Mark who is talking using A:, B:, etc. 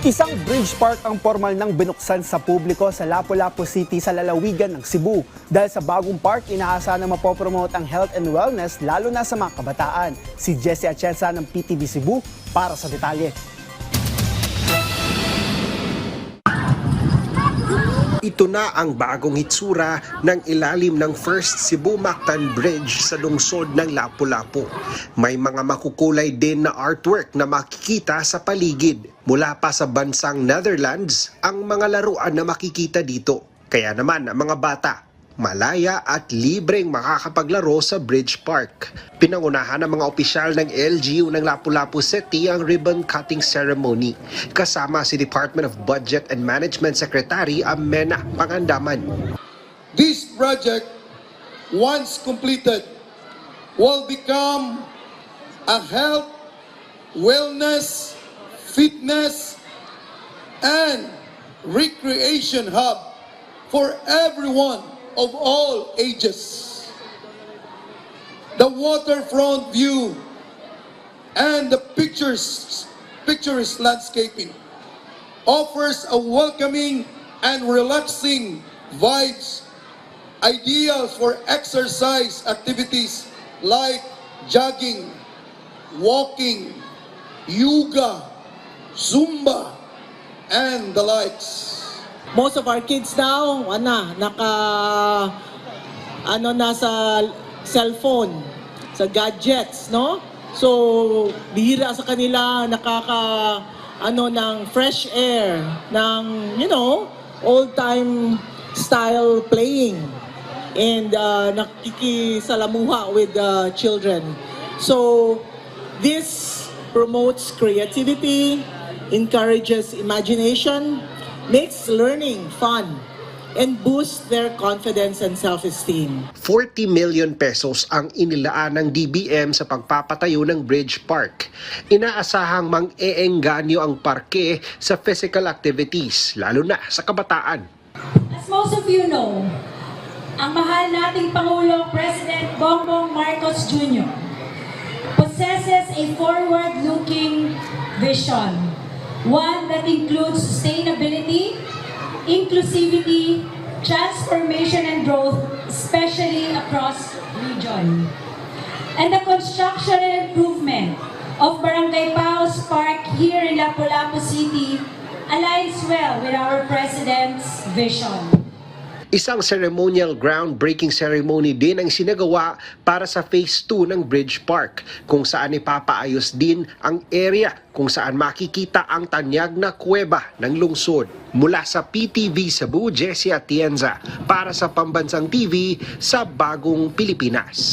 A: Isang bridge park ang formal ng binuksan sa publiko sa Lapu-Lapu City sa lalawigan ng Cebu. Dahil sa bagong park, inaasahan na mapopromote ang health and wellness lalo na sa mga kabataan. Si Jessie Atienza ng PTV Cebu para sa detalye.
B: Ito na ang bagong hitsura ng ilalim ng First Cebu-Mactan Bridge sa lungsod ng Lapu-Lapu. May mga makukulay din na artwork na makikita sa paligid. Mula pa sa bansang Netherlands, ang mga laruan na makikita dito. Kaya naman ang mga bata, malaya at libreng makakapaglaro sa Bridge Park. Pinangunahan ng mga opisyal ng LGU ng Lapu-Lapu City ang ribbon cutting ceremony. Kasama si Department of Budget and Management Secretary Amena Pangandaman.
C: This project, once completed, will become a health, wellness, fitness, and recreation hub for everyone of all ages. The waterfront view and the picturesque landscaping offers a welcoming and relaxing vibes, ideal for exercise activities like jogging, walking, yoga, Zumba, and the likes.
D: Most of our kids now, nasa cellphone, sa gadgets, no? So, bihira sa kanila, ng fresh air, ng, old-time style playing, and nakikisalamuha with the children. So, this promotes creativity, encourages imagination, makes learning fun, and boosts their confidence and self-esteem.
B: 40 million pesos ang inilaan ng DBM sa pagpapatayo ng Bridge Park. Inaasahang mang-eengganyo ang parke sa physical activities, lalo na sa kabataan.
E: As most of you know, ang mahal nating Pangulo, President Bongbong Marcos Jr. possesses a forward-looking vision, one that includes sustainability, inclusivity, transformation and growth, especially across region. And the construction and improvement of Barangay Paos Park here in Lapu-Lapu City aligns well with our President's vision.
B: Isang ceremonial groundbreaking ceremony din ang sinagawa para sa Phase 2 ng Bridge Park, kung saan ipapaayos din ang area kung saan makikita ang tanyag na kuweba ng lungsod. Mula sa PTV Cebu, Jessie Atienza para sa Pambansang TV sa Bagong Pilipinas.